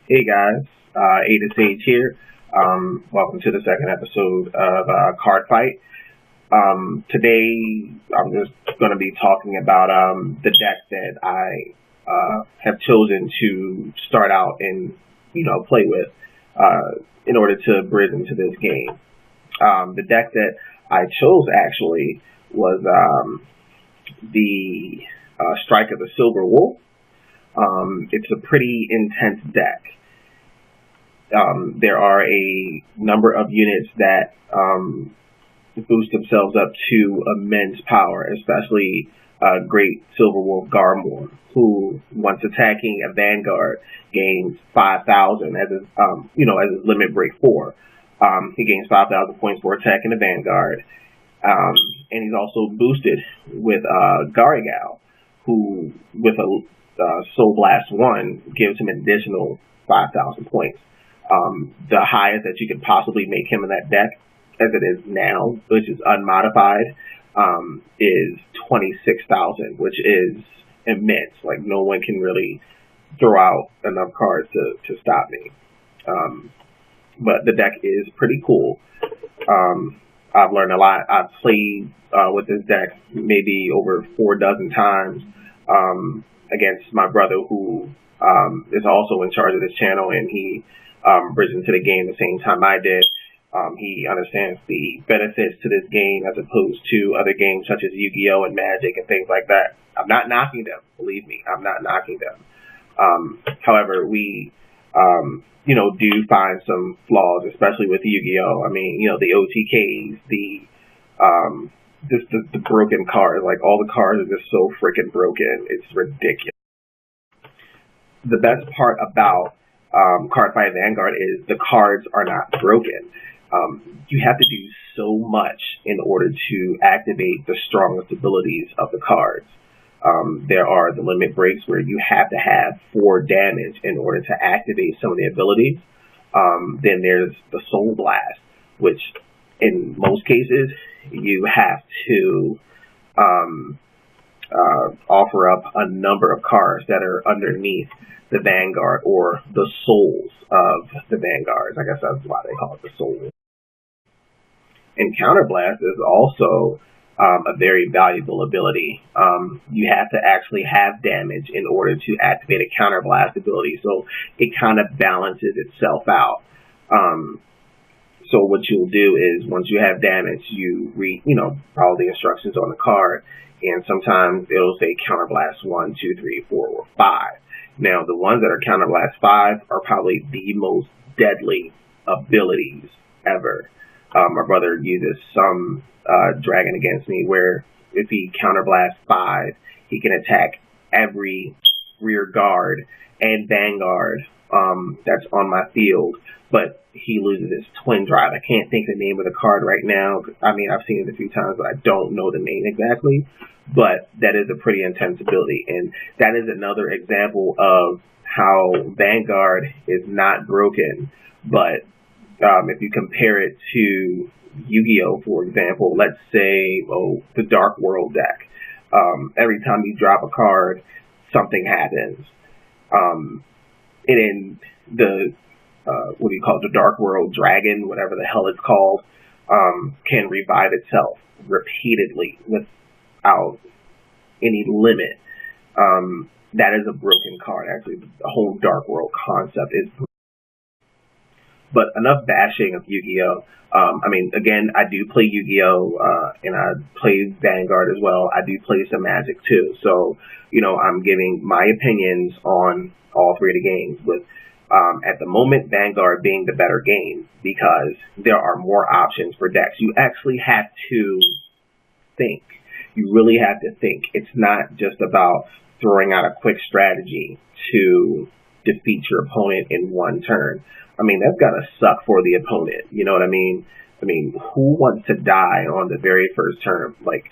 Hey guys, Ada Sage here. Welcome to the second episode of Cardfight. Today I'm just going to be talking about the deck that I have chosen to start out and play with in order to bridge into this game. The deck that I chose actually was the Strike of the Silver Wolf. It's a pretty intense deck. There are a number of units that boost themselves up to immense power, especially Great Silver Wolf Garmor, who, once attacking a Vanguard, gains 5,000 as his, as his limit break 4. He gains 5,000 points for attacking the Vanguard, and he's also boosted with Garrigal, who, with a Soul Blast 1, gives him an additional 5,000 points. The highest that you could possibly make him in that deck, as it is now, which is unmodified, is 26,000, which is immense. Like, no one can really throw out enough cards to stop me. But the deck is pretty cool. I've learned a lot. I've played with this deck maybe over 4 dozen times against my brother, who is also in charge of this channel, and he bridged into the game the same time I did. He understands the benefits to this game as opposed to other games such as Yu-Gi-Oh! And Magic and things like that. I'm not knocking them, believe me. I'm not knocking them. However, we, do find some flaws, especially with Yu-Gi-Oh! I mean, the OTKs, the broken cards. Like, all the cards are just so freaking broken. It's ridiculous. The best part about Cardfight Vanguard is the cards are not broken. You have to do so much in order to activate the strongest abilities of the cards. There are the limit breaks where you have to have 4 damage in order to activate some of the abilities. Then there's the Soul Blast, which in most cases you have to offer up a number of cards that are underneath the Vanguard, or the souls of the Vanguards. I guess that's why they call it the souls. And Counterblast is also a very valuable ability. You have to actually have damage in order to activate a Counterblast ability, so it kind of balances itself out. So what you'll do is, once you have damage, you read, all the instructions on the card, and sometimes it'll say Counterblast 1, 2, 3, 4, or 5. Now, the ones that are Counterblast 5 are probably the most deadly abilities ever. My brother uses some dragon against me where if he Counterblast 5, he can attack every rear guard and Vanguard that's on my field, but he loses his twin drive. I can't think the name of the card right now. I mean, I've seen it a few times, but I don't know the name exactly. But that is a pretty intense ability, and that is another example of how Vanguard is not broken. But if you compare it to Yu-Gi-Oh!, for example, let's say, the Dark World deck. Every time you drop a card, something happens. And in the the Dark World Dragon, whatever the hell it's called, can revive itself repeatedly without any limit. That is a broken card. Actually, the whole Dark World concept is broken. But enough bashing of Yu-Gi-Oh! Again, I do play Yu-Gi-Oh! And I play Vanguard as well. I do play some Magic too. So, I'm giving my opinions on all 3 of the games, with at the moment Vanguard being the better game because there are more options for decks. You actually have to think. You really have to think. It's not just about throwing out a quick strategy to defeat your opponent in one turn. That's got to suck for the opponent. You know what I mean? Who wants to die on the very first turn? Like,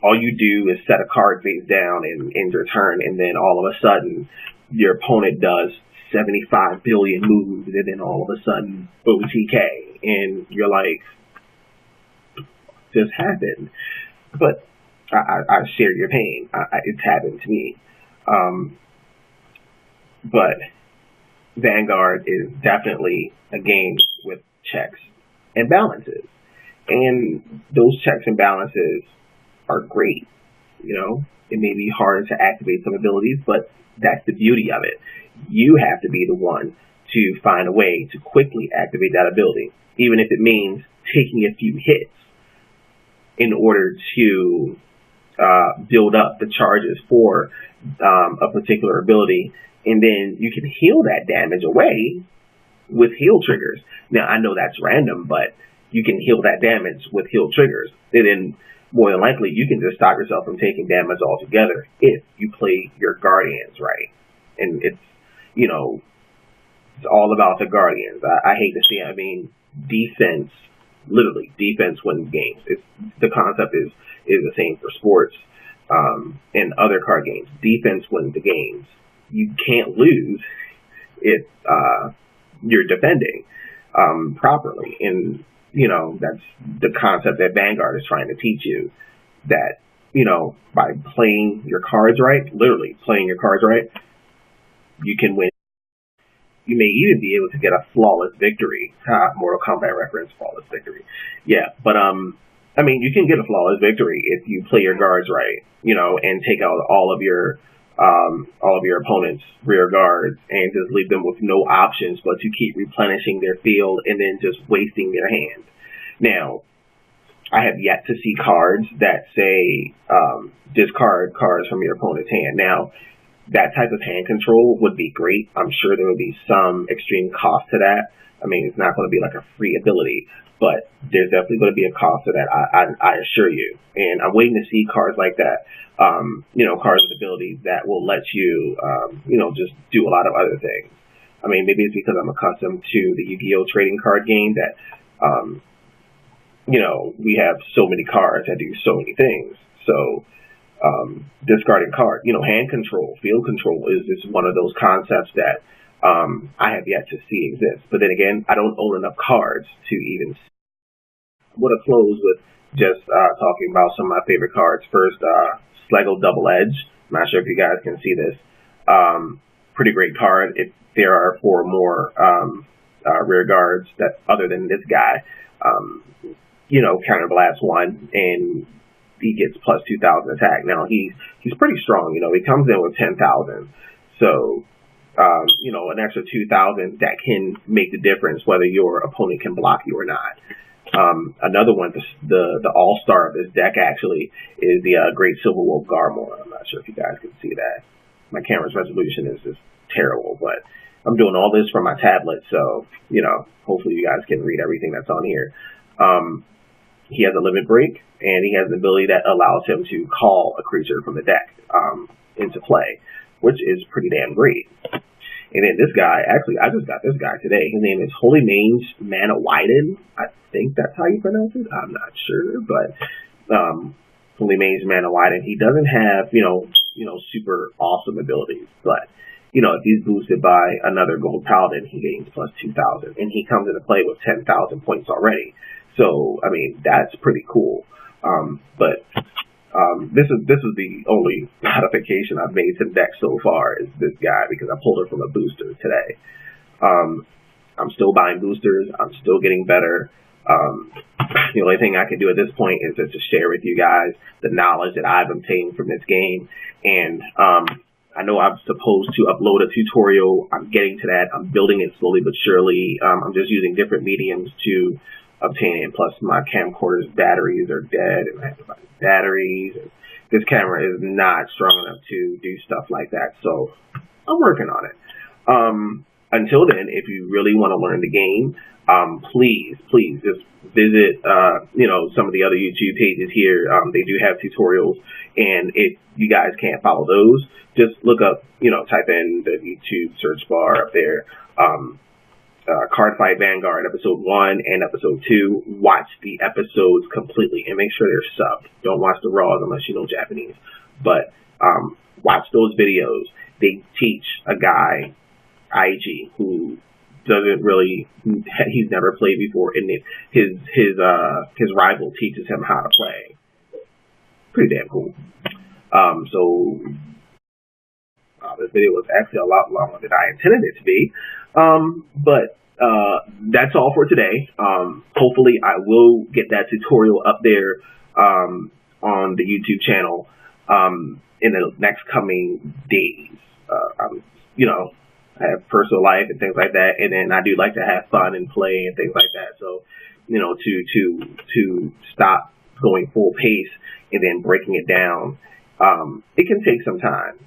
all you do is set a card face down and end your turn, and then all of a sudden your opponent does 75 billion moves, and then all of a sudden OTK, and you're like, this happened. But I share your pain. It's happened to me. But Vanguard is definitely a game with checks and balances. And those checks and balances are great. It may be hard to activate some abilities, but that's the beauty of it. You have to be the one to find a way to quickly activate that ability, even if it means taking a few hits in order to build up the charges for a particular ability, and then you can heal that damage away with heal triggers. Now, I know that's random, but you can heal that damage with heal triggers. And then, more than likely, you can just stop yourself from taking damage altogether if you play your Guardians right. And it's all about the Guardians. I hate to see it. I mean, defense, literally, defense wins games. The concept is the same for sports and other card games. Defense wins the games. You can't lose if you're defending properly. And, that's the concept that Vanguard is trying to teach you, that, by playing your cards right, literally playing your cards right, you can win. You may even be able to get a flawless victory. Mortal Kombat reference, flawless victory. Yeah, but you can get a flawless victory if you play your guards right, and take out all of your opponent's rear guards and just leave them with no options but to keep replenishing their field and then just wasting their hand. Now, I have yet to see cards that say discard cards from your opponent's hand. Now, that type of hand control would be great. I'm sure there would be some extreme cost to that. I mean, it's not going to be like a free ability, but there's definitely going to be a cost to that, I assure you. And I'm waiting to see cards like that, cards with abilities that will let you, just do a lot of other things. I mean, maybe it's because I'm accustomed to the Yu-Gi-Oh! Trading card game that, we have so many cards that do so many things. So, discarding card, hand control, field control is one of those concepts that I have yet to see exist. But then again, I don't own enough cards to even see. I'm going to close with just talking about some of my favorite cards. First, Slego Double Edge. I'm not sure if you guys can see this. Pretty great card. If there are 4 more rear guards that other than this guy, counterblast 1 and he gets plus 2,000 attack. Now he's pretty strong. He comes in with 10,000. So an extra 2,000 that can make the difference whether your opponent can block you or not. Another one, the all-star of this deck actually is the Great Silver Wolf Garmor. I'm not sure if you guys can see that. My camera's resolution is just terrible, but I'm doing all this from my tablet, so hopefully you guys can read everything that's on here. He has a limit break, and he has an ability that allows him to call a creature from the deck into play, which is pretty damn great. And then this guy, actually, I just got this guy today. His name is Holy Mange Mana Widen. I think that's how you pronounce it. I'm not sure, but Holy Mange Mana Widen. He doesn't have, super awesome abilities, but if he's boosted by another Gold Paladin, he gains plus 2,000, and he comes into play with 10,000 points already. So, I mean, that's pretty cool. This is the only modification I've made to the deck so far is this guy, because I pulled it from a booster today. I'm still buying boosters. I'm still getting better. The only thing I can do at this point is just to share with you guys the knowledge that I've obtained from this game. And I know I'm supposed to upload a tutorial. I'm getting to that. I'm building it slowly but surely. I'm just using different mediums to obtain it. Plus, my camcorder's batteries are dead, and I have to buy batteries. And this camera is not strong enough to do stuff like that, so I'm working on it. Until then, if you really want to learn the game, please just visit, some of the other YouTube pages here. They do have tutorials, and if you guys can't follow those, just look up, type in the YouTube search bar up there, Cardfight Vanguard episode 1 and episode 2. Watch the episodes completely and make sure they're subbed. Don't watch the raws unless you know Japanese. But watch those videos. They teach a guy, IG, who doesn't really, he's never played before, and his rival teaches him how to play. Pretty damn cool. This video was actually a lot longer than I intended it to be. But that's all for today. Hopefully I will get that tutorial up there on the YouTube channel in the next coming days. You know, I have personal life and things like that, and then I do like to have fun and play and things like that. So, you know, to stop going full pace and then breaking it down, it can take some time.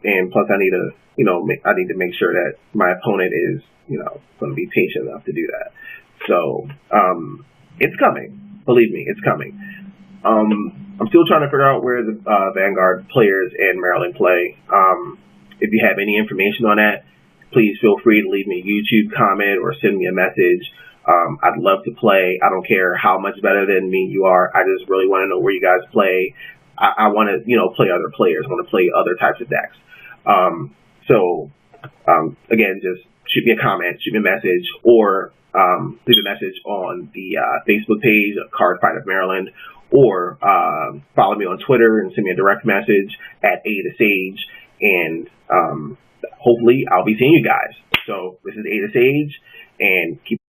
And plus, I need to, you know, I need to make sure that my opponent is, you know, going to be patient enough to do that. So, it's coming. Believe me, it's coming. I'm still trying to figure out where the Vanguard players in Maryland play. If you have any information on that, please feel free to leave me a YouTube comment or send me a message. I'd love to play. I don't care how much better than me you are. I just really want to know where you guys play. I want to, you know, play other players. I want to play other types of decks. Again, just shoot me a comment, shoot me a message, or leave a message on the Facebook page of Cardfight of Maryland, or follow me on Twitter and send me a direct message at A2Sage, and hopefully I'll be seeing you guys. So this is A2Sage, and keep